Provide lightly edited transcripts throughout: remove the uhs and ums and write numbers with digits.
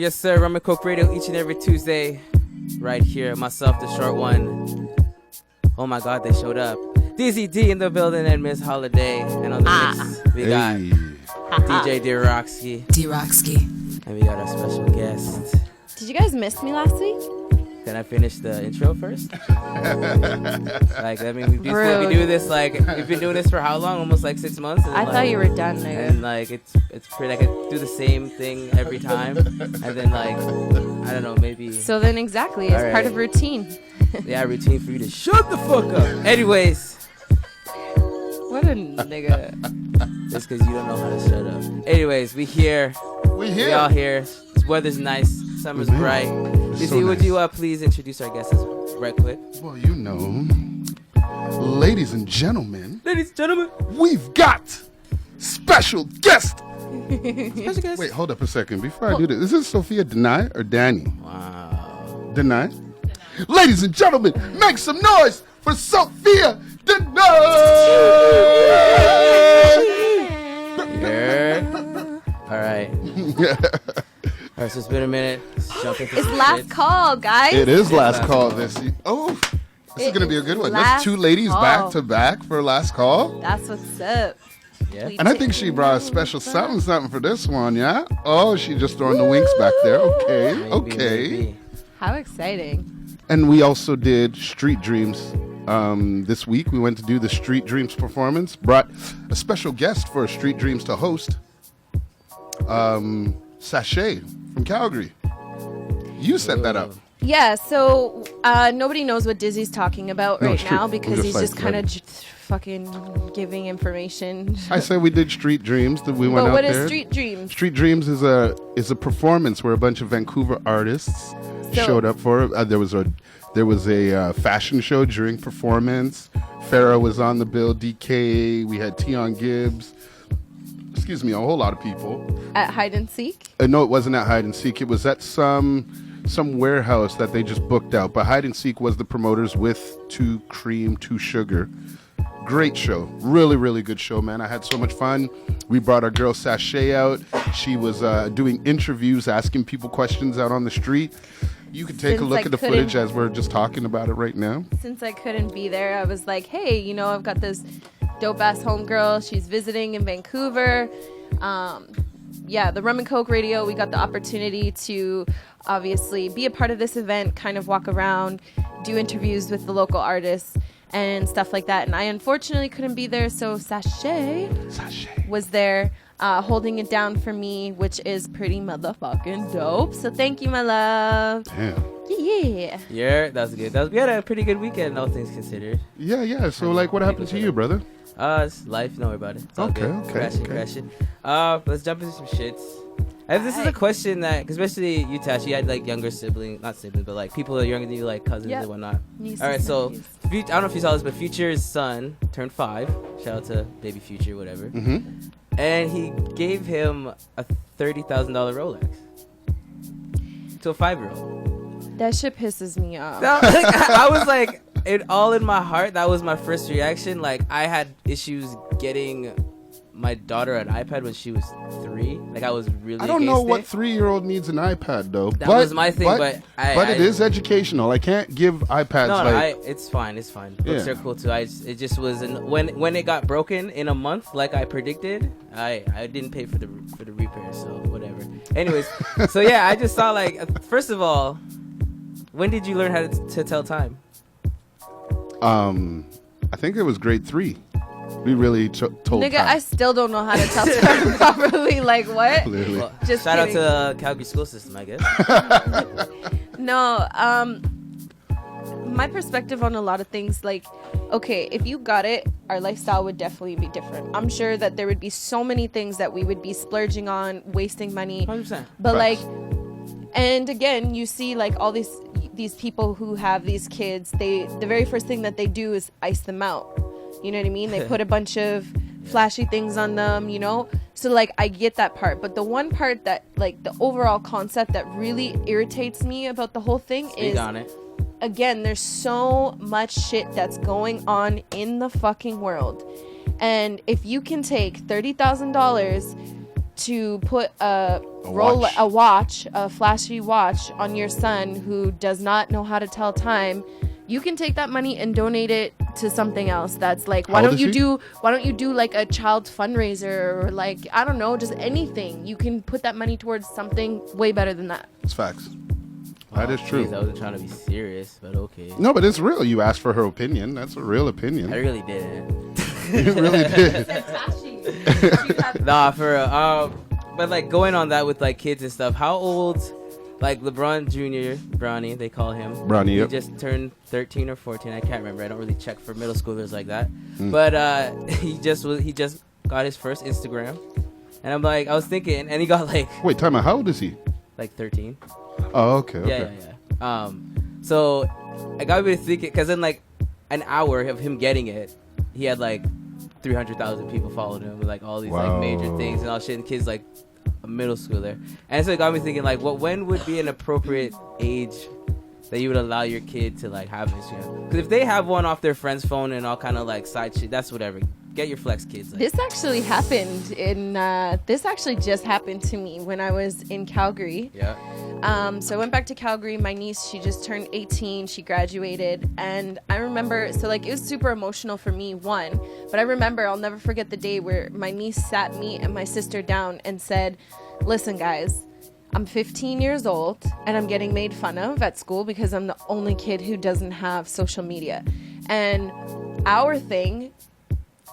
Yes sir, Rum and Coke Radio each and every Tuesday, right here. Myself, the short one. Oh my God, they showed up. DZD in the building and Miss Holiday, and on the mix we got DJ DRWKSKEE, and we got our special guest. Did you guys miss me last week? Can I finish the intro first? Like, I mean, we do this, like, we've been doing this for how long? Almost like 6 months? And I like, thought you were done, nigga. And, like, it's pretty, like, I do the same thing every time. And then, like, I don't know, maybe. So then exactly, it's part of routine. Yeah, routine for you to shut the fuck up. Anyways. What a nigga. Just because you don't know how to shut up. Anyways, we here. We all here. The weather's nice. Summer's bright. Dizzy, would you please introduce our guests right quick? Well, you know, ladies and gentlemen, we've got special guest. Special guest. Wait, hold up a second. Before I do this, is this SOPHIA Danai or Danny? Wow. Danai? Ladies and gentlemen, make some noise for SOPHIA Danai! Yeah. All right. All right, so it's been a minute. Let's jump into It's some last shit. call, guys. It is last call. This is going to be a good one. That's two ladies back to back for last call. That's what's up. Yeah. And I think she brought a special something for this one, yeah? Oh, she just throwing the winks back there. Okay. Maybe. How exciting. And we also did Street Dreams this week. We went to do the Street Dreams performance. Brought a special guest for Street Dreams to host. Sashay from Calgary. You set that up. Yeah, so nobody knows what Dizzy's talking about right now because he's just kind of fucking giving information. I said we did Street Dreams. That we went out what there. is Street Dreams? Street Dreams is a performance where a bunch of Vancouver artists showed up for it. There was a fashion show during performance. Farrah was on the bill. DK. We had Tion Gibbs. Excuse me, a whole lot of people. At Hide and Seek? No, it wasn't at Hide and Seek. It was at some warehouse that they just booked out. But Hide and Seek was the promoters with 2 Cream, 2 Sugar. Great show. Really, really good show, man. I had so much fun. We brought our girl Sashay out. She was doing interviews, asking people questions out on the street. You can take a look at the footage as we're just talking about it right now. Since I couldn't be there, I was like, hey, you know, I've got this dope-ass homegirl. She's visiting in Vancouver. The Rum and Coke Radio, we got the opportunity to obviously be a part of this event, kind of walk around, do interviews with the local artists and stuff like that. And I unfortunately couldn't be there, so Sashay was there holding it down for me, which is pretty motherfucking dope. So thank you, my love. Damn. Yeah. Yeah, that was good. We had a pretty good weekend, all things considered. Yeah. So, like, what happened to you, brother? It's life. Don't worry about it. It's all good. Crashing. Let's jump into some shits. This is a question that, cause especially you, Tash, you had like younger siblings, not siblings, but like people that are younger than you, like cousins and whatnot. Nieces, all right, so I don't know if you saw this, but Future's son turned 5. Shout out to baby Future, whatever. Mm-hmm. And he gave him a $30,000 Rolex to a 5-year-old. That shit pisses me off. No, I was like, all in my heart, that was my first reaction. Like, I had issues getting my daughter an iPad when she was 3. Like, I was really I don't know what 3-year-old needs an iPad though. That was my thing, but it is educational. I can't give iPads. No, it's fine. Books are cool too. It just was when it got broken in a month, like I predicted. I didn't pay for the repair, so whatever. Anyways, so yeah, I just saw like, first of all, when did you learn how to tell time? I think it was grade 3. We really told Nigga, time. I still don't know how to tell time properly. Like, what? Well, just shout kidding. out to Calgary school system, I guess. No, my perspective on a lot of things, like, okay, if you got it, our lifestyle would definitely be different. I'm sure that there would be so many things that we would be splurging on, wasting money. 100%. But like, and again, you see like all these people who have these kids, the very first thing that they do is ice them out. You know what I mean? They put a bunch of flashy things on them, you know? So like, I get that part. But the one part that, like, the overall concept that really irritates me about the whole thing is, on it. Again, there's so much shit that's going on in the fucking world. And if you can take $30,000 to put a flashy watch on your son who does not know how to tell time, you can take that money and donate it to something else. That's like, why don't you do like a child fundraiser, or like, I don't know, just anything. You can put that money towards something way better than that. It's facts. That is true. Geez, I wasn't trying to be serious, but okay. No, but it's real. You asked for her opinion. That's a real opinion. I really didn't. You really did. Nah, for real. But like going on that with like kids and stuff, how old, like LeBron Jr., Bronny, they call him. Bronny, yep. He just turned 13 or 14. I can't remember. I don't really check for middle schoolers like that. But he just got his first Instagram. And I'm like, I was thinking, and he got like... Wait, time out. How old is he? Like 13. Oh, okay. Yeah. So I got me thinking, because in like an hour of him getting it, he had like 300,000 people followed him with like all these like major things and all shit, and kids like a middle schooler. And so it got me thinking, like, when would be an appropriate age that you would allow your kid to like have Instagram? Because if they have one off their friend's phone and all kind of like side shit, that's whatever. Get your flex kids. Like. This actually happened this actually just happened to me when I was in Calgary. Yeah. So I went back to Calgary. My niece, she just turned 18. She graduated. And I remember, so like it was super emotional for me, one. But I remember, I'll never forget the day where my niece sat me and my sister down and said, listen, guys, I'm 15 years old and I'm getting made fun of at school because I'm the only kid who doesn't have social media. And our thing,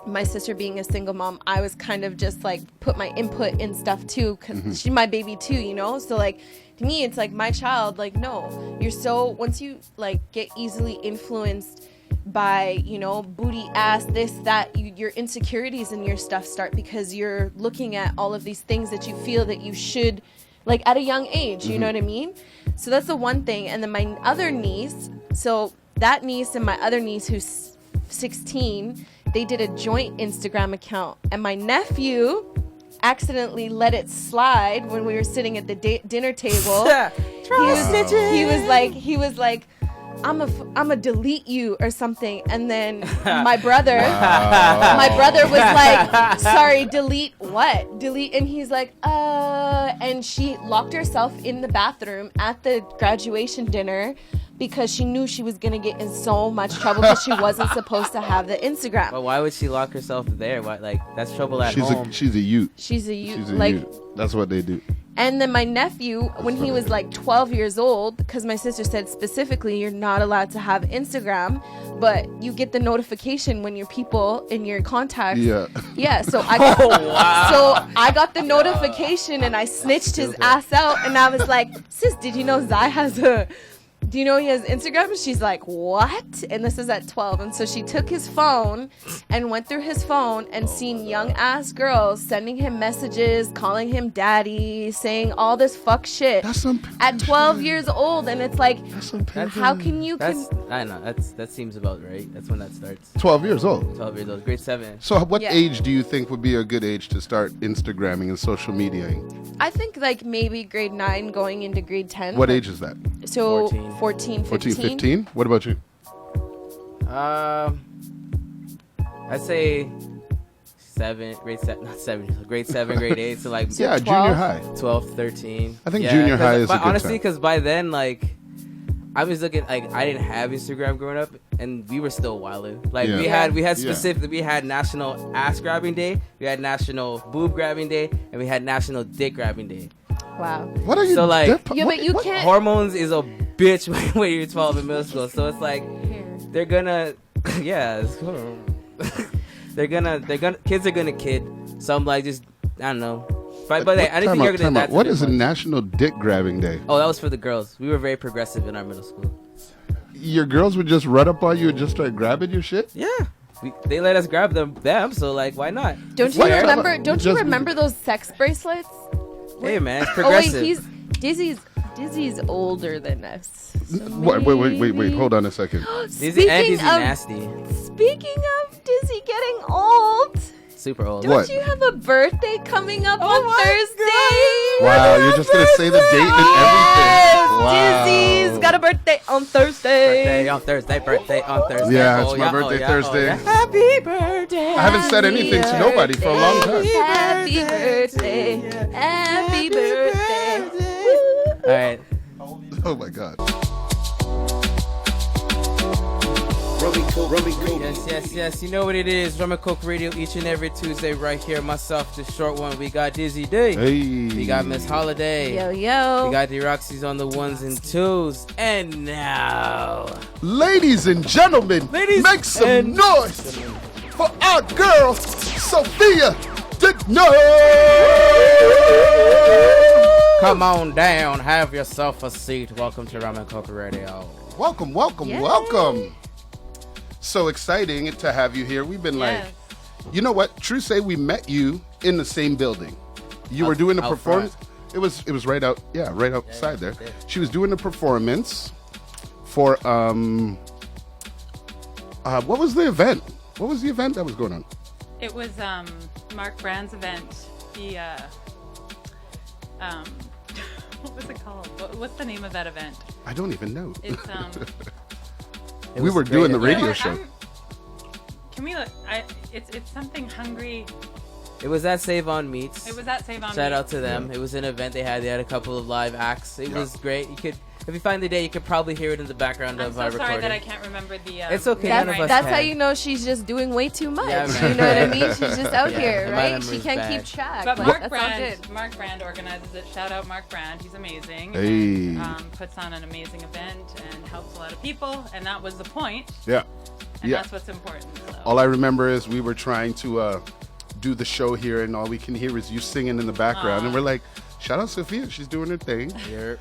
my sister being a single mom, I was kind of just like put my input in stuff too, because she's my baby too, you know? So like to me, it's like my child, like, no, you're so, once you like get easily influenced by, you know, booty, ass, this, that, your insecurities and your stuff start because you're looking at all of these things that you feel that you should, like at a young age, you know what I mean? So that's the one thing. And then my other niece, so that niece and my other niece who's 16, they did a joint Instagram account, and my nephew accidentally let it slide when we were sitting at the dinner table. He was like, I'm a delete you or something. And then my brother was like, sorry, delete what? Delete. And he's like, and she locked herself in the bathroom at the graduation dinner because she knew she was going to get in so much trouble because she wasn't supposed to have the Instagram. But why would she lock herself there? Why, like, that's trouble at home. She's a youth. She's a youth. That's what they do. And then my nephew, when he was like 12 years old, because my sister said specifically, you're not allowed to have Instagram, but you get the notification when your people in your contacts. Yeah. So I got the notification and I snitched his ass out, and I was like, sis, did you know Zai has do you know he has Instagram? And she's like, what? And this is at 12. And so she took his phone and went through his phone and seen young ass girls sending him messages, calling him daddy, saying all this fuck shit at 12 years old. And it's like, how can you? I know that seems about right. That's when that starts. 12 years old. 12 years old. Grade 7. So what age do you think would be a good age to start Instagramming and social mediaing? I think like maybe grade 9 going into grade 10. What age is that? So 14, 15. What about you? I'd say grade 7, grade 8. So like yeah, 12? Junior high. 12, 13. I think junior high is but a good honestly, time. because by then, like, I was looking, like, I didn't have Instagram growing up, and we were still wilding. Like, we had specifically, we had National Ass Grabbing Day, we had National Boob Grabbing Day, and we had National Dick Grabbing Day. Wow. What are you? So like, but you can't. Hormones is a bitch when you're 12 in middle school. So it's like, they're gonna, they're gonna, kids are gonna kid. So I'm like, just, I don't know. But anything you're gonna do that. What is a National Dick Grabbing Day? Oh, that was for the girls. We were very progressive in our middle school. Your girls would just run up on you and just start grabbing your shit? Yeah. They let us grab them, so like, why not? Don't you remember those sex bracelets? Hey man, it's progressive. Oh wait, Dizzy's older than us. So wait, hold on a second. Dizzy nasty. Speaking of Dizzy getting old, super old. Don't you have a birthday coming up on Thursday? Wow, you're just gonna say the date and everything. Wow. Dizzy's got a birthday on Thursday. Birthday on Thursday. Yeah, it's my birthday Thursday. Happy birthday I haven't said anything to nobody for a long time. Happy birthday. Happy birthday. All right. Oh my God. Yes. You know what it is. Rum and Coke Radio each and every Tuesday right here. Myself, the short one. We got Dizzy D. Hey. We got Miss Holiday. Yo. We got the Roxy's on the ones and twos. And now, Ladies and gentlemen, make some noise for our girl, Sophia Danai. come on down. Have yourself a seat. Welcome to Rum and Coke Radio. Welcome. So exciting to have you here. We've been like, you know what? True say we met you in the same building. You were doing the performance. It was right out, right outside there. She was doing the performance for what was the event? What was the event that was going on? It was Mark Brand's event. He what was it called? What's the name of that event? I don't even know. It's we were doing the radio show. Can we look? It's something hungry. It was at Save On Meats. It was at Save On Meats. Shout out to them. It was an event they had. They had a couple of live acts. It was great. You could, if you find the day, you could probably hear it in the background of our recording. I'm so sorry that I can't remember the. It's okay. That's how you know she's just doing way too much. Yeah, you know what I mean? She's just out here, my right? She memory's can't bad. keep track. But Mark Brand organizes it. Shout out Mark Brand. He's amazing. Hey. And, puts on an amazing event and helps a lot of people. And that was the point. Yeah. And that's what's important. So. All I remember is we were trying to do the show here, and all we can hear is you singing in the background. And we're like, shout out Sophia, she's doing her thing. Yep.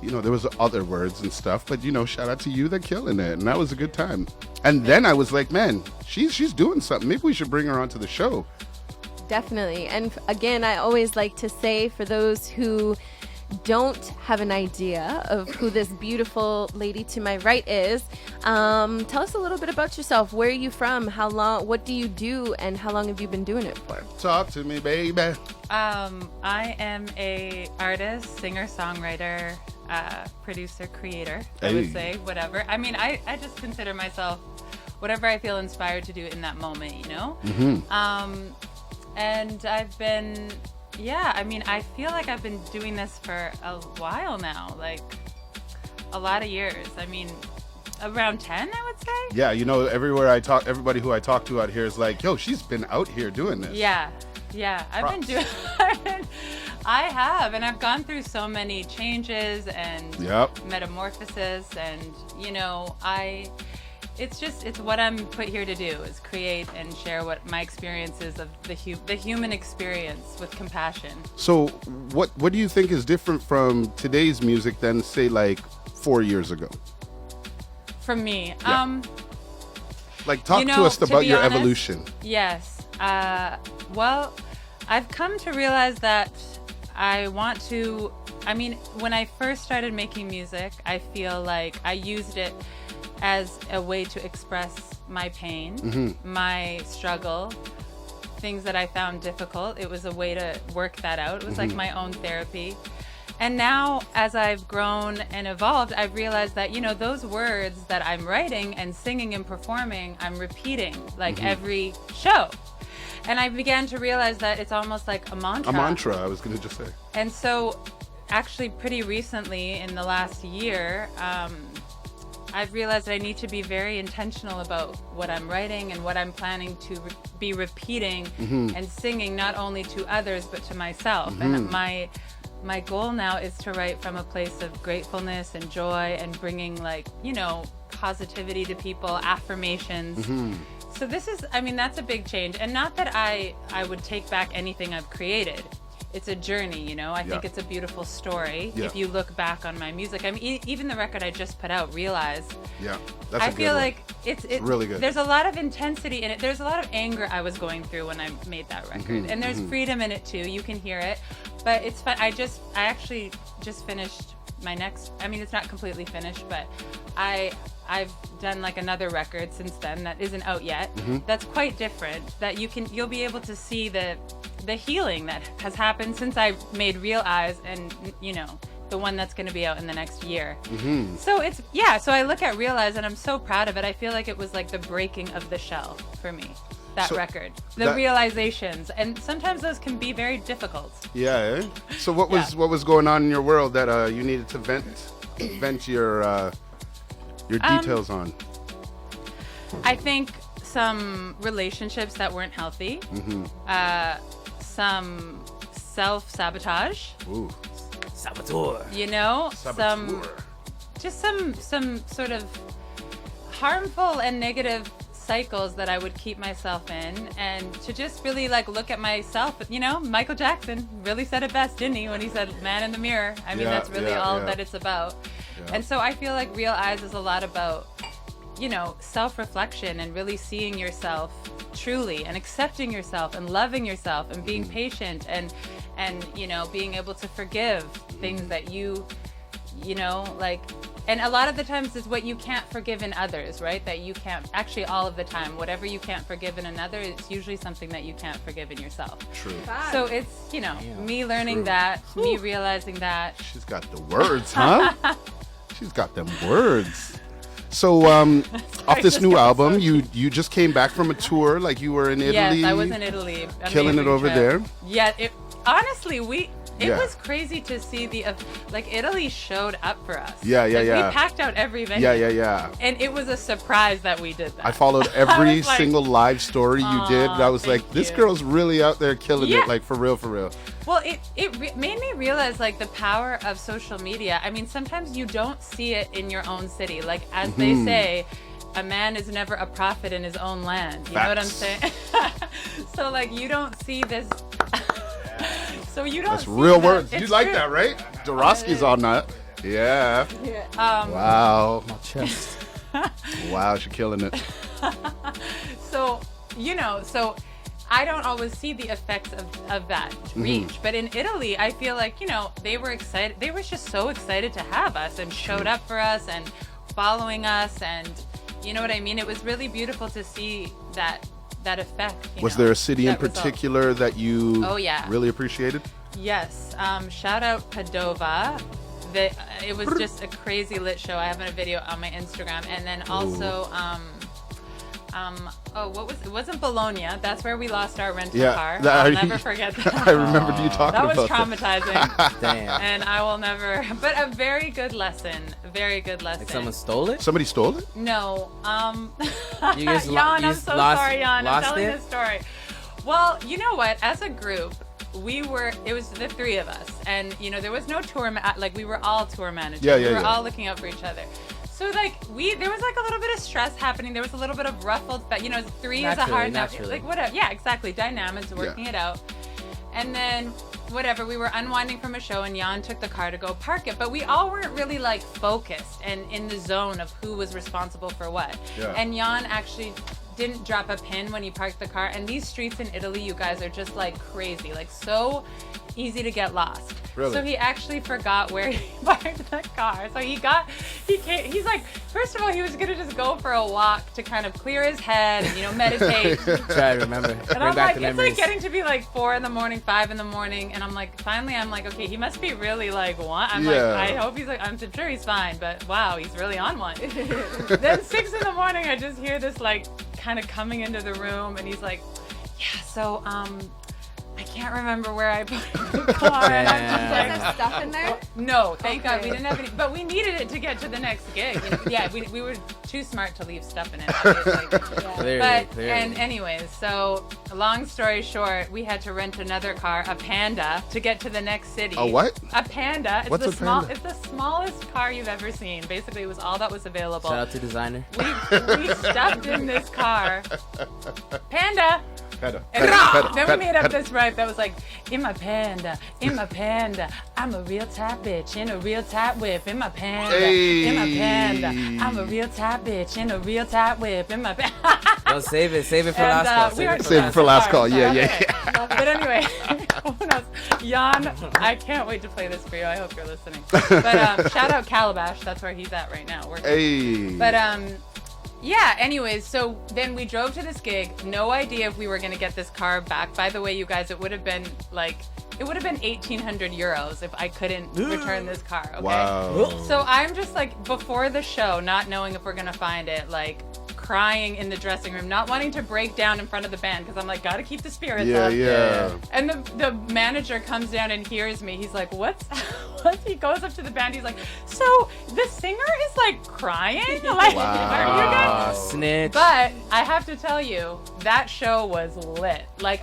You know, there was other words and stuff, but, you know, shout out to you, they're killing it. And that was a good time. And then I was like, man, she's doing something. Maybe we should bring her onto the show. Definitely. And again, I always like to say, for those who don't have an idea of who this beautiful lady to my right is, tell us a little bit about yourself. Where are you from? How long? What do you do? And how long have you been doing it for? Talk to me, baby. I am a artist, singer, songwriter, producer, creator. I would say whatever. I mean, I just consider myself whatever I feel inspired to do in that moment. You know. And I've been. Yeah, I mean, I feel like I've been doing this for a while now, like a lot of years. I mean, around 10, I would say. Yeah, you know, everybody who I talk to out here is like, yo, she's been out here doing this. Yeah, I've been doing I have, and I've gone through so many changes and metamorphoses, and, you know, it's what I'm put here to do, is create and share what my experiences of the human experience with compassion. So what do you think is different from today's music than, say, like 4 years ago? From me, like, talk to us about your evolution. Yes. Well, I've come to realize that I want to. I mean, when I first started making music, I feel like I used it as a way to express my pain, my struggle, things that I found difficult. It was a way to work that out. It was like my own therapy. And now, as I've grown and evolved, I've realized that, you know, those words that I'm writing and singing and performing, I'm repeating like every show. And I began to realize that it's almost like a mantra. A mantra, I was going to just say. And so, actually, pretty recently, in the last year, I've realized I need to be very intentional about what I'm writing and what I'm planning to be repeating and singing, not only to others, but to myself. And my goal now is to write from a place of gratefulness and joy and bringing, like, you know, positivity to people, affirmations. So this is, I mean, that's a big change. And not that I would take back anything I've created. It's a journey, you know. I think it's a beautiful story. If you look back on my music, I mean, even the record I just put out, Realize. Yeah, that's a I good feel one. like it's really good. There's a lot of intensity in it. There's a lot of anger I was going through when I made that record, and there's freedom in it too. You can hear it, but it's fun. I actually just finished my next. I mean, it's not completely finished, but I've done like another record since then that isn't out yet. That's quite different. That you'll be able to see the healing that has happened since I made Real Eyes, and, you know, the one that's going to be out in the next year. So so I look at Real Eyes and I'm so proud of it. I feel like it was like the breaking of the shell for me. that So record, the that- realizations, and sometimes those can be very difficult. Yeah. Eh? So what was going on in your world that you needed to vent your details on? I think some relationships that weren't healthy, some self-sabotage, Ooh. Saboteur. you know, Saboteur. some sort of harmful and negative cycles that I would keep myself in, and to just really like look at myself. You know, Michael Jackson really said it best, didn't he, when he said man in the mirror? I mean, Yeah, that's really yeah, all yeah. that it's about. Yeah. And so I feel like Real Eyes is a lot about, you know, self-reflection and really seeing yourself truly and accepting yourself and loving yourself and being patient and you know, being able to forgive things that you know, like, and a lot of the times is what you can't forgive in others, right? That you can't, actually all of the time, whatever you can't forgive in another, it's usually something that you can't forgive in yourself. True. So it's, you know, me learning True. that, me realizing that. She's got the words, huh? She's got them words. So, off this new album, you just came back from a tour, like you were in Italy. Yes, I was in Italy. Killing it Amazing over trip. there. Yeah, honestly, it Yeah. was crazy to see like Italy showed up for us. Yeah, Like, yeah. We packed out every venue. Yeah. And it was a surprise that we did that. I followed every was like, single live story you did, and I was like, thank this you. girl's really out there killing Yeah. it, like for real. Well, it made me realize like the power of social media. I mean, sometimes you don't see it in your own city. Like as they say, a man is never a prophet in his own land. You know what I'm saying? So like you don't see this. So you don't. That's see real that. words. You It's like true. that, right? Dorosky's on that. Yeah. Wow. My chest. Wow, she's killing it. So, you know, so I don't always see the effects of that reach. But in Italy, I feel like, you know, they were excited. They were just so excited to have us and showed up for us and following us. And you know what I mean? It was really beautiful to see that effect. Was there a city in that result. particular that you Oh, yeah. really appreciated? Yes. Shout out Padova. It was just a crazy lit show. I have a video on my Instagram. And then also, it wasn't Bologna. That's where we lost our rental car. I'll never forget that. I remembered you talking That was about traumatizing. Damn. And I will never, but a very good lesson. Very good lesson. Like someone stole it? Somebody stole it? No. You guys Jan, you I'm so lost- sorry, Jan. I'm lost telling it? this story. Well, you know what? As a group, it was the three of us. And, you know, there was no tour, like we were all tour managers. Yeah, we were yeah. all looking out for each other. So, like, there was like a little bit of stress happening. There was a little bit of ruffled, you know, three is a hard number. Naturally. Like, whatever. Yeah, exactly. Dynamics, working it out. And then, whatever, we were unwinding from a show and Jan took the car to go park it. But we all weren't really, like, focused and in the zone of who was responsible for what. Yeah. And Jan actually didn't drop a pin when he parked the car. And these streets in Italy, you guys, are just, like, crazy. Like, so easy to get lost. Really? So he actually forgot where he parked the car. So he's like, first of all, he was gonna just go for a walk to kind of clear his head and, you know, meditate. Try to remember. And Bring I'm back like, the it's memories. like getting to be like 4 in the morning, 5 in the morning, and I'm like, finally, I'm like, okay, he must be really like what? I'm like, Yeah. I hope he's like, I'm sure he's fine, but wow, he's really on one. Then 6 in the morning, I just hear this like kind of coming into the room, and he's like, yeah, so I can't remember where I parked the car. And I'm just Does like, it have stuff in there? no, thank God Okay. we didn't have any, but we needed it to get to the next gig. You know? Yeah, we were too smart to leave stuff in it, obviously. Clearly, But, clearly. and anyways, so long story short, we had to rent another car, a Panda, to get to the next city. A what? A Panda. It's What's the a Panda? It's the smallest car you've ever seen. Basically, it was all that was available. Shout out to designer. We stuffed in this car. Panda. Peta, And peta, then peta, we made up peta. this rap that was like, in my panda, I'm a real tight bitch in a real tight whip, in my panda, in my panda, I'm a real tight bitch in a real tight whip, in my panda. Don't save it for And, last call. we are- Save it for last call. Yeah, Okay. yeah. But anyway, who knows? Jan, I can't wait to play this for you. I hope you're listening. But shout out Calabash. That's where he's at right now. Working. Hey. But yeah, anyways, so then we drove to this gig. No idea if we were going to get this car back. By the way, you guys, it would have been 1,800 euros if I couldn't return this car, okay? Wow. So I'm just like, before the show, not knowing if we're going to find it, like crying in the dressing room, not wanting to break down in front of the band because I'm like, gotta keep the spirits Yeah, up. yeah. And the manager comes down and hears me. He's like, what's he goes up to the band. He's like, so the singer is like crying? Like, are you guys? Snitch. But I have to tell you, that show was lit. Like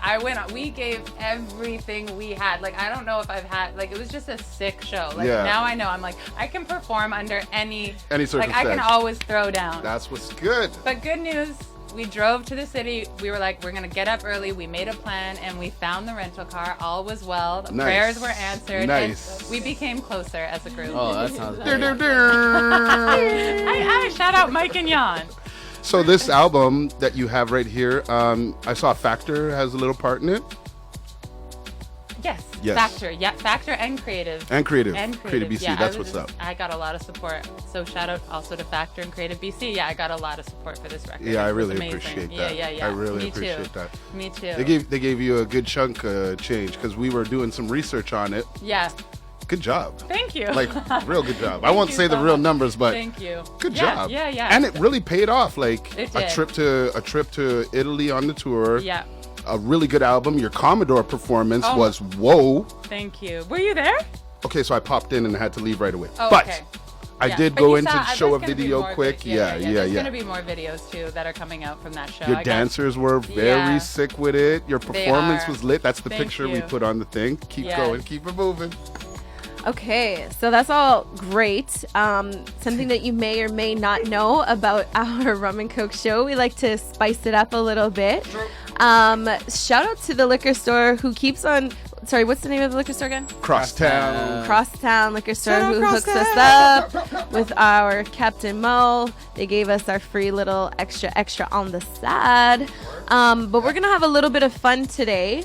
we gave everything we had. Like I don't know if I've had, like it was just a sick show. Like now I know I'm like, I can perform under any circumstance. Like I can always throw down. That's what's good. But good news, we drove to the city. We were like, we're going to get up early. We made a plan and we found the rental car. All was well. The prayers were answered. Nice. And we became closer as a group. Oh, that sounds Dur, great. dur, dur. I shout out Mike and Jan. So this album that you have right here, I saw Factor has a little part in it. Yes. Yes. Factor. Yeah. Factor and Creative. And Creative. And Creative BC. Yeah, That's what's up. I got a lot of support. So shout out also to Factor and Creative BC. Yeah, I got a lot of support for this record. Yeah, I It was really amazing. appreciate that. Yeah. I really Me appreciate too. that. Me too. They gave you a good chunk change because we were doing some research on it. Yeah. Good job. Thank you. Like real good job. I Thank won't you say the so real much. numbers, but Thank you. good Yeah, job. Yeah. And it really paid off. Like It a did. trip to Italy on the tour. Yeah. A really good album. Your Commodore performance Oh. was whoa. Thank you. Were you there? Okay, so I popped in and had to leave right away. Oh, but okay. I Yeah. did But go you in to saw- show a there's gonna be video more quick. Yeah. There's going to be more videos too that are coming out from that show. Your I got- dancers were very Yeah. sick with it. Your performance are. was lit. That's the Thank picture we you. put on the thing. Keep Yes. going. Keep it moving. Okay, so that's all great. Something that you may or may not know about our Rum and Coke show, we like to spice it up a little bit. Shout out to the liquor store who keeps on. Sorry, what's the name of the liquor store again? Crosstown. Crosstown Liquor Store, Shout out who hooks us up with our Captain Mo. They gave us our free little extra on the side. But we're gonna have a little bit of fun today.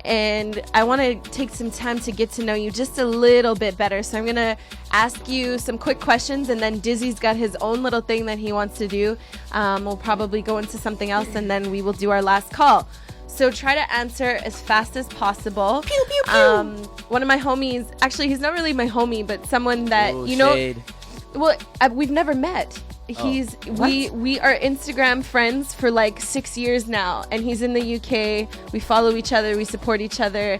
And I want to take some time to get to know you just a little bit better. So I'm going to ask you some quick questions, and then Dizzy's got his own little thing that he wants to do. We'll probably go into something else, and then we will do our last call. So try to answer as fast as possible. Pew, pew, pew. One of my homies, actually, he's not really my homie, but someone that, Ooh, you know, shade. well, we've never met. We are Instagram friends for like 6 years now, and he's in the UK. We follow each other, we support each other.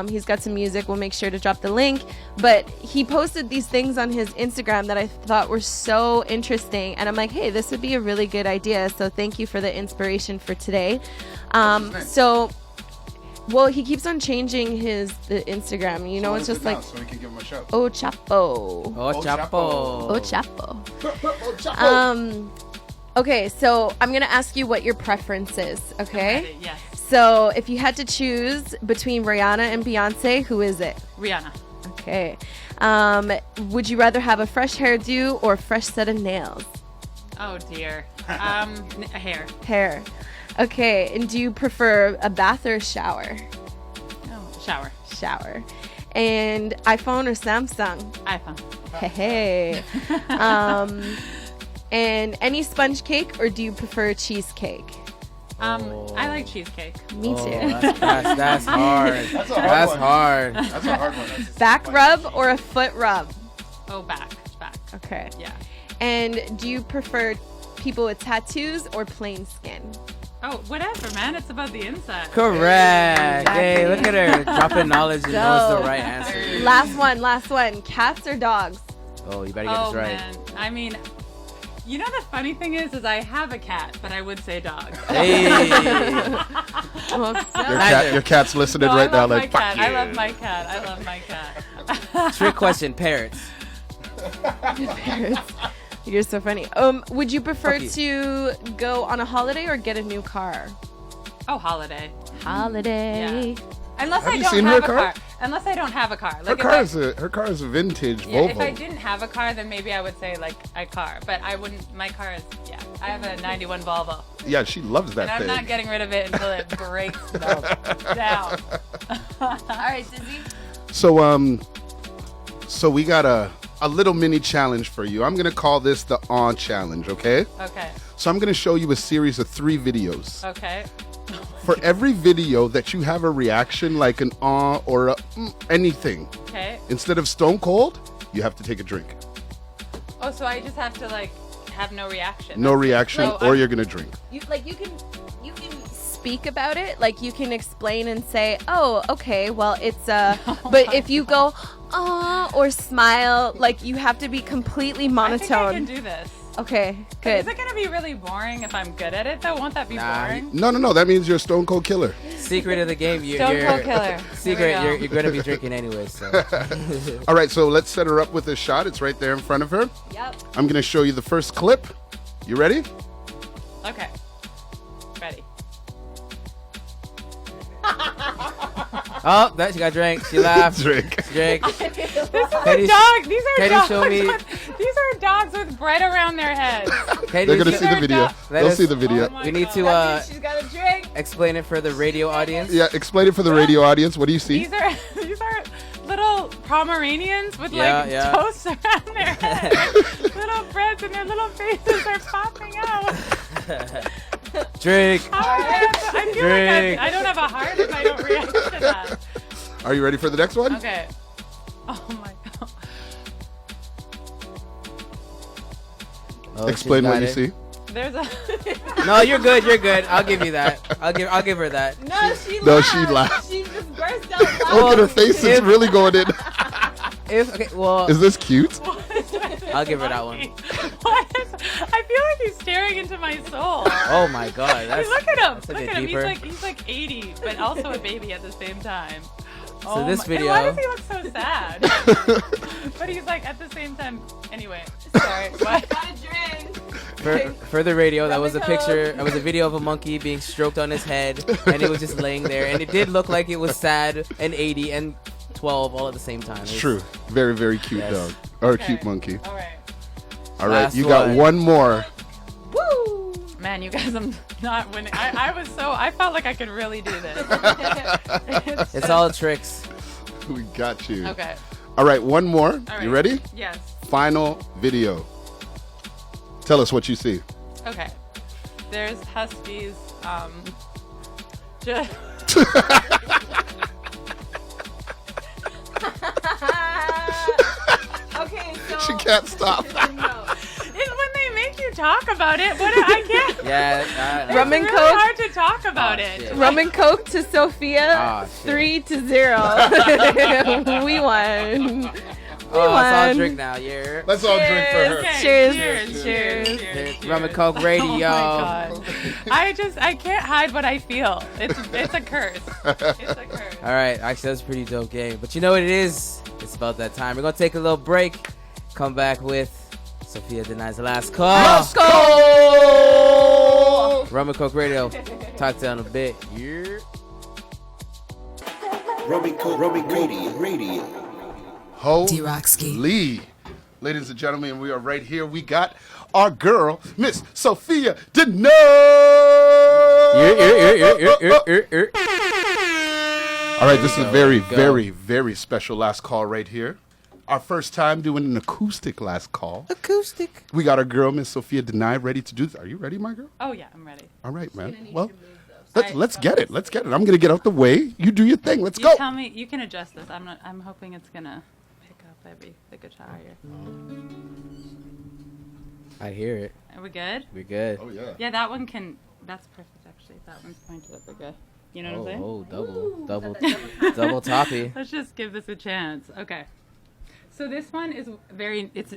He's got some music. We'll make sure to drop the link. But he posted these things on his Instagram that I thought were so interesting, and I'm like, hey, this would be a really good idea. So thank you for the inspiration for today. Well, he keeps on changing the Instagram. You know, it's just like, so we can give him a shout. oh Chapo. Oh, Chapo. Oh Chapo. Okay, so I'm gonna ask you what your preference is, okay? Ready, yes. So if you had to choose between Rihanna and Beyonce, who is it? Rihanna. Okay. Would you rather have a fresh hairdo or a fresh set of nails? Oh dear. Hair. Hair. Okay, and do you prefer a bath or a shower? Oh, shower. Shower. And iPhone or Samsung? iPhone. Hey. And any sponge cake, or do you prefer cheesecake? I like cheesecake. Me too. That's hard. That's hard. That's a hard one. Back rub or a foot rub? Oh, back. Okay. Yeah. And do you prefer people with tattoos or plain skin? Oh, whatever, man. It's about the inside. Correct. Hey, look at her dropping knowledge and knows the So- right answer. Last one. Cats or dogs? Oh, you better get this right. Man. I mean, you know the funny thing is I have a cat, but I would say dog. Hey. Well, Your cat's listening No, right I now love my like, fuck cat. you. I love my cat. Trick question, parrots. parrots. You're so funny. Would you prefer Fuck to go on a holiday or get a new car? Oh, holiday. Holiday. Yeah. Unless Have I you don't seen have her a car? car. Unless I don't have a car. Her Like car is a vintage yeah, Volvo. if I didn't have a car, then maybe I would say like a car. But I wouldn't. My car is I have a '91 Volvo, Yeah, she loves that and I'm thing. not getting rid of it until it breaks down. All right, Dizzy. So we got a little mini challenge for you. I'm gonna call this the On Challenge, okay? Okay. So I'm gonna show you a series of 3 videos. Okay. For every video that you have a reaction like an or a anything, Okay. instead of stone cold, you have to take a drink. Oh, so I just have to like have no reaction. No reaction, Like, or you're gonna drink. You can speak about it, like you can explain and say, oh, okay, well, it's but if you go or smile, like you have to be completely monotone. I think I can do this. Okay, good. Is it gonna be really boring if I'm good at it though? Won't that be boring? No. That means you're a stone cold killer. Secret of the game. Stone Cold Killer. Secret. There we You're going to be drinking anyway. So. All right, so let's set her up with a shot. It's right there in front of her. Yep. I'm gonna show you the first clip. You ready? Okay. Ready. Oh, that she got drank. She laughed. Drink. She drank. This is a dog. These are Katie, dogs. show me. These are dogs with bread around their heads. Katie, They're gonna show- see the video. Let They'll us- see the video. Oh my We need God. to She's got a drink. explain it for the radio audience. Yeah, explain it for the radio audience. What do you see? These are little Pomeranians with Yeah. toast around their heads, little breads, and their little faces are popping out. Drink. I feel Drink. like I don't have a heart if I don't react to that. Are you ready for the next one? Okay. Oh my God. Oh, Explain she's what got you it. see. There's a. No, you're good. You're good. I'll give you that. I'll give her that. No, she No, laughed. she laughed. She just burst out laughing. Look at her face. It's really going in. Well, Is this cute? I'll give her that one. I feel like he's staring into my soul. Oh my God. That's, Look at him. that's a Look bit at him. deeper. He's like 80, but also a baby at the same time. So this and why video- does he look so sad? But he's like at the same time. Anyway, sorry. What? Got a drink. For the radio, that was a Rum and picture. That was a video of a monkey being stroked on his head, and it was just laying there, and it did look like it was sad and 80 and 12 all at the same time. It was- True. Very, very cute Yes. dog. Or Okay. cute monkey. All right. All right, Last you got one more. Woo! Man, you guys, I'm not winning. I felt like I could really do this. It's all tricks. We got you. Okay. All right, one more. All right. You ready? Yes. Final video. Tell us what you see. Okay. There's huskies. Just. Okay, so She can't stop. no. It's when they make you talk about it. I can't. Yeah. It's Rum and really Coke? hard to talk about Oh, it. shit. Rum and Coke to Sophia, Ah, shit. 3-0. We won. Oh, it's all won. drink now. Yeah. Let's all drink for her. Okay, Cheers. Cheers. Cheers. Cheers. Rum and Coke radio. Oh my God. I can't hide what I feel. It's a curse. It's a curse. All right, actually, that's a pretty dope game. But you know what it is? It's about that time. We're gonna take a little break. Come back with Sophia Danai's last call. Let's go! Rum and Coke Radio. Talk to you in a bit. Yeah. Robbie Radio. DRWKSKEE. Lee. Ladies and gentlemen, we are right here. We got our girl, Miss Sophia Danai. All right, this is a very, very, very special last call right here. Our first time doing an acoustic last call. Acoustic. We got our girl, Miss Sophia Danai, ready to do this. Are you ready, my girl? Oh yeah, I'm ready. All right, man. Well, let's get it. Let's get it. I'm gonna get out the way. You do your thing. Let's You go. tell me. You can adjust this. I'm hoping it's gonna pick up the guitar here. I hear it. Are we good? We're good. Oh yeah. Yeah, that one can. That's perfect actually. If that one's pointed at the good. You know what I'm saying? Oh, double toppy. Let's just give this a chance. Okay. So this one is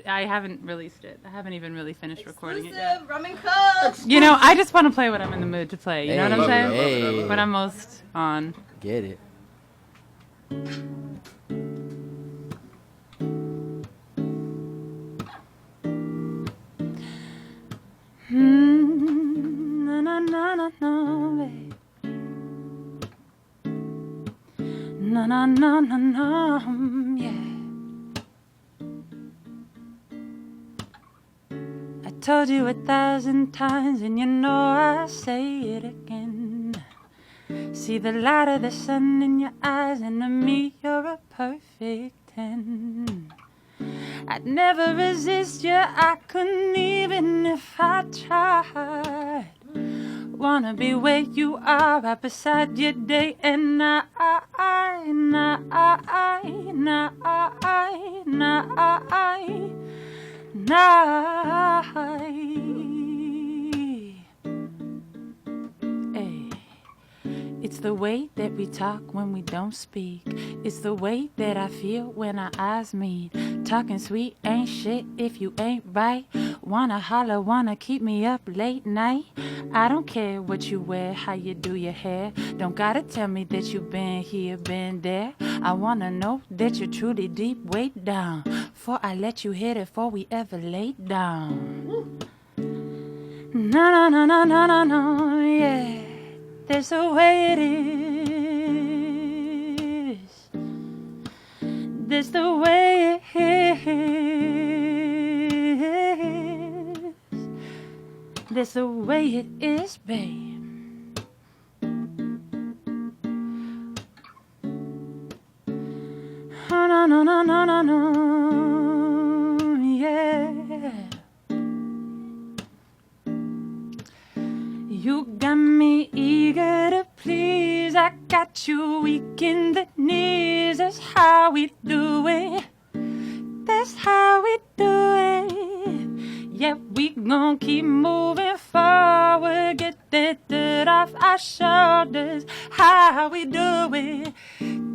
I haven't released it. I haven't even really finished recording it yet. Exclusive Rum and Coke. You know, I just want to play what I'm in the mood to play. You know what I'm Love it, saying? I love it, I love it. What I'm most on. Get it. Na na na na na, babe. Na na na na na, yeah. I told you 1,000 times, and you know I say it again. See the light of the sun in your eyes, and to me you're a perfect 10. I'd never resist you, I couldn't even if I tried. Wanna be where you are, right beside you day and night. It's the way that we talk when we don't speak. It's the way that I feel when our eyes meet. Talking sweet ain't shit if you ain't right. Wanna holler, wanna keep me up late night. I don't care what you wear, how you do your hair. Don't gotta tell me that you been here, been there. I wanna know that you're truly deep way down. Before I let you hit it, before we ever lay down. No, no, no, no, no, no, no, yeah. That's the way it is. That's the way it is. That's the way it is, babe. Oh, no, no, no, no, no, no, yeah. You got me eager to please. I got you weak in the knees. That's how we do it. That's how we do it. Yeah, we gon' keep moving forward. Get that dirt off our shoulders. How we do it.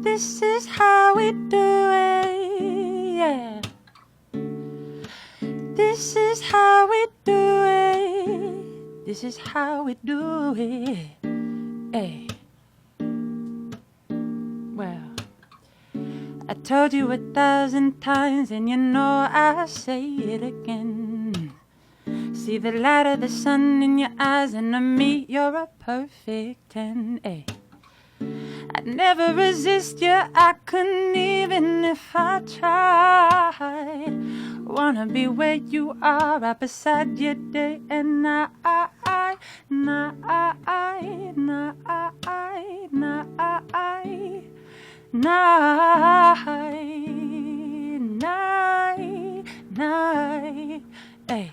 This is how we do it. Yeah. This is how we do it. This is how we do it. Hey. Well, I told you 1,000 times, and you know I'll say it again. See the light of the sun in your eyes, and to me, you're a perfect 10. Hey. I'd never resist you, I couldn't even if I tried. Wanna be where you are, right beside you day and night. Hey,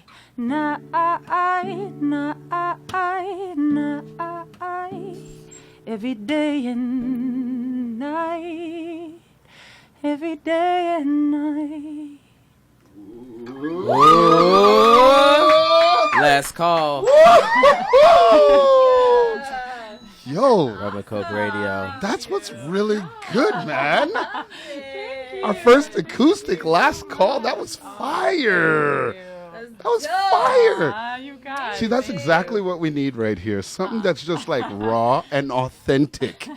every day and night, every day and night. Last call. Yo, Rum and Coke Radio. that's what's really good, man. Our first acoustic last call. That was fire. That was fire. You guys. See, that's exactly what we need right here. Something that's just like raw and authentic.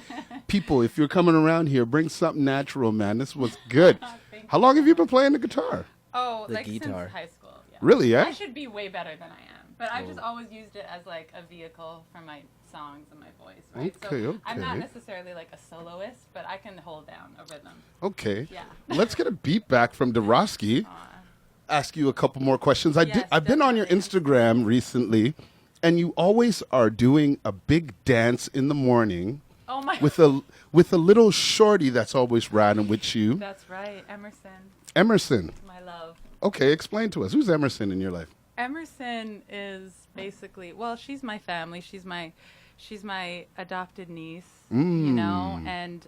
People, if you're coming around here, bring something natural, man. This was good. How long have you been playing the guitar? Oh, The like guitar. since high school. Yeah. Really, yeah? I should be way better than I am, but I've just always used it as like a vehicle for my songs and my voice. Right? Okay, so I'm not okay. necessarily like a soloist, but I can hold down a rhythm. Okay. Yeah. Let's get a beat back from DRWKSKEE. Ask you a couple more questions. Yes, I've been on your definitely. Instagram recently, and you always are doing a big dance in the morning Oh my. with a little shorty that's always riding with you. That's right, Emerson, Emerson. my love. Okay, explain to us. Who's Emerson in your life? Emerson is basically, well, she's my family. She's my adopted niece, you know, and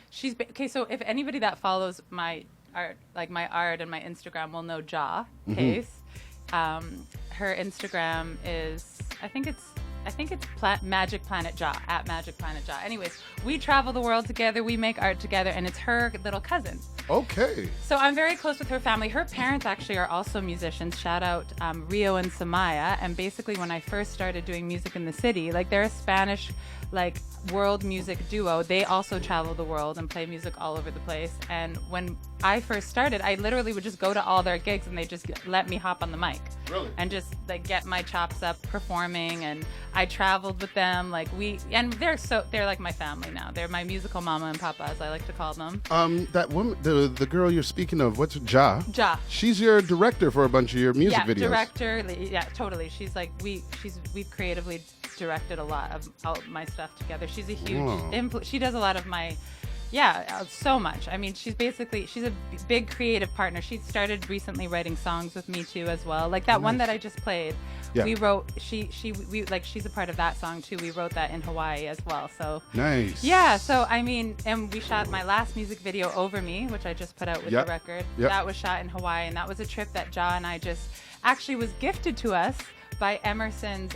she's okay. So if anybody that follows my art, like my art and my Instagram, will know Ja Case. Her Instagram is, I think it's Magic Planet Ja, at Magic Planet Ja. Anyways, we travel the world together. We make art together, and it's her little cousin. Okay. So I'm very close with her family. Her parents actually are also musicians. Shout out Rio and Samaya. And basically, when I first started doing music in the city, like they're a Spanish, like world music duo. They also travel the world and play music all over the place. And when I first started, I literally would just go to all their gigs, and they just let me hop on the mic. Really? And just like get my chops up performing, and I traveled with them. Like they're like my family now. They're my musical mama and papa, as I like to call them. That woman, the girl you're speaking of, what's Ja? Ja. She's your director for a bunch of your music Yeah, videos. director. Yeah, totally. She's like we've creatively directed a lot of all my stuff together. She's a huge she does a lot of my. Yeah, so much. I mean, she's a big creative partner. She started recently writing songs with me too as well. Like that one that I just played. Yeah. We wrote she's a part of that song too. We wrote that in Hawaii as well. So Nice. yeah, so I mean, and we shot my last music video, Over Me, which I just put out with Yep. the record. Yep. That was shot in Hawaii, and that was a trip that Ja and I just actually was gifted to us by Emerson's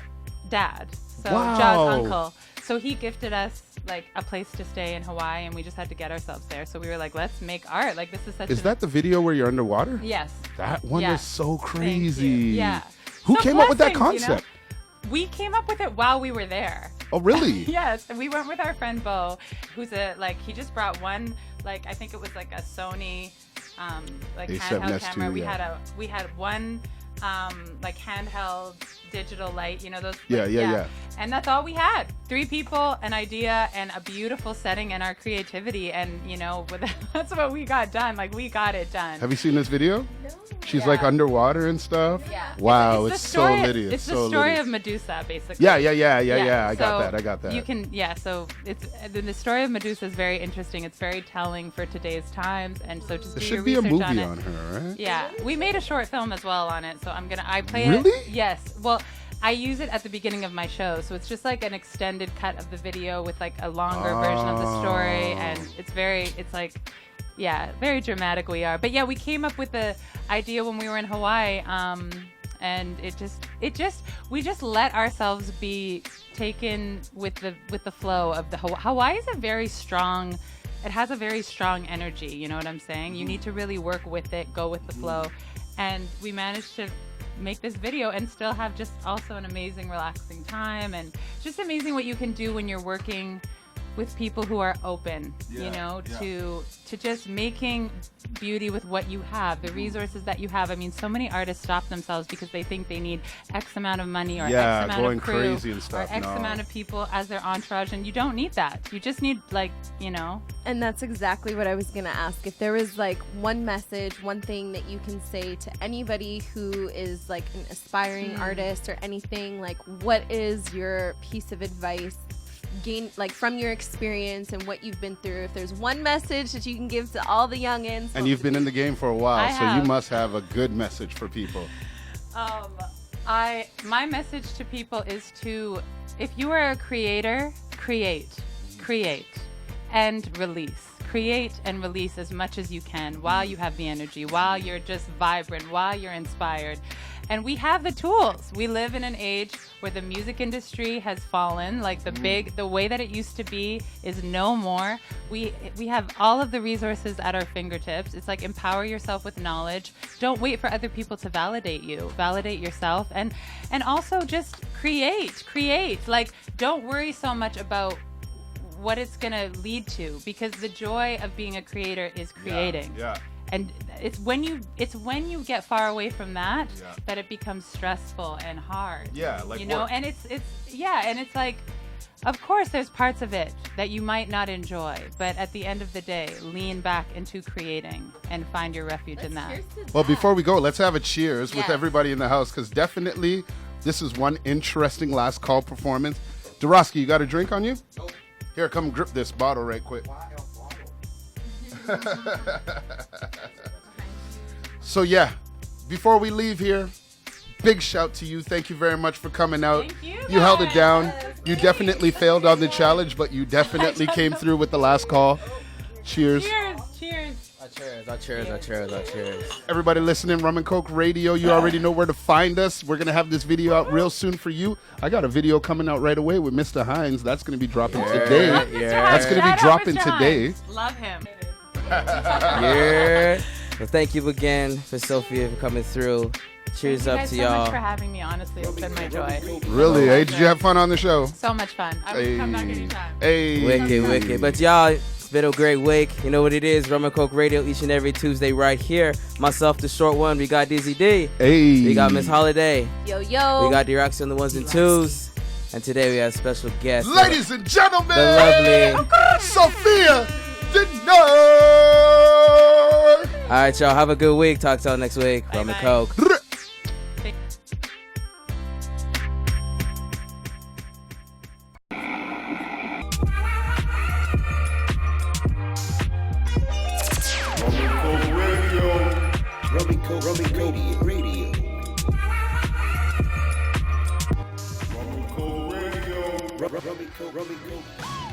dad. So Wow. Ja's uncle. So he gifted us like a place to stay in Hawaii, and we just had to get ourselves there. So we were like, let's make art. Like this is such. Is that the video where you're underwater? Yes. That one Yeah. is so Thank crazy. you. Yeah. Who So came up with that blessings, you know? concept? We came up with it while we were there. Oh, really? Yes, and we went with our friend Bo, who's he just brought one, I think it was like a Sony, A7S handheld camera. II, We had one, handheld digital light, those. Yeah. And that's all we had. 3 people, an idea, and a beautiful setting, and our creativity, and that's what we got done. Like we got it done. Have you seen this video? No. She's like underwater and stuff. Yeah. Wow, the it's story- so litty. It's so the story litty. of Medusa, basically. Yeah. I so got that. You can, so the story of Medusa is very interesting. It's very telling for today's times, and so just There do your should be a research movie it. on her, right? Yeah, we made a short film as well on it, so I play Really? it. Yes. Well, I use it at the beginning of my show, so it's just like an extended cut of the video with like a longer version of the story, and it's very dramatic we are. But yeah, we came up with the idea when we were in Hawaii, and we just let ourselves be taken with the flow of the Hawaii is a very strong. It has a very strong energy. You know what I'm saying? You need to really work with it, go with the flow, and we managed to make this video and still have just also an amazing, relaxing time, and just amazing what you can do when you're working with people who are open, to just making beauty with what you have, the resources that you have. I mean, so many artists stop themselves because they think they need X amount of money or X amount going of crew crazy and stuff. or X amount of people as their entourage, and you don't need that. You just need And that's exactly what I was going to ask. If there was like one message, one thing that you can say to anybody who is like an aspiring artist or anything, like what is your piece of advice from your experience and what you've been through? If there's one message that you can give to all the youngins. And you've been in the game for a while, I so you have. must have a good message for people. My message to people is if you are a creator, create, and release. Create and release as much as you can while you have the energy, while you're just vibrant, while you're inspired. And we have the tools. We live in an age where the music industry has fallen. Like the way that it used to be is no more. We have all of the resources at our fingertips. It's like empower yourself with knowledge. Don't wait for other people to validate you. Validate yourself, and also just create. Like don't worry so much about what it's gonna lead to, because the joy of being a creator is creating. Yeah. And it's when you get far away from that that it becomes stressful and hard. Yeah, like work. And it's like, of course there's parts of it that you might not enjoy, but at the end of the day, lean back into creating and find your refuge in that. Well, before we go, let's have a cheers with Yes. everybody in the house, because definitely this is one interesting last call performance. DRWKSKEE, you got a drink on you? Nope. Here, come grip this bottle right quick. So yeah, before we leave here, big shout to you. Thank you very much for coming out. Thank you, You held it guys. down. Yes, You definitely failed on the challenge, but you definitely came through with the last call. Cheers. Cheers. Our cheers. Everybody listening, Rum and Coke Radio, you already know where to find us. We're going to have this video out real soon for you. I got a video coming out right away with Mr. Hines. That's going to be dropping today. That's going to be Shout out dropping Mr. today. Hines. Love him. Yeah. Well, thank you again for Sophia for coming through. Cheers Thank you up guys to so y'all. much for having me. Honestly, it's been my joy. Really, hey, did you have fun on the show? So much fun. I would come back anytime. Hey. Wicked. But y'all, it's been a great week. You know what it is. Rum and Coke Radio each and every Tuesday right here. Myself, the short one. We got Dizzy D. Hey. We got Miss Holiday. Yo. We got DRWKSKEE on the ones and twos. And today we have a special guest. Ladies and gentlemen, The lovely Sophia Danai. All right, y'all. Have a good week. Talk to y'all next week. Rum and Bye-bye. Coke. Radio. Rummy Coke.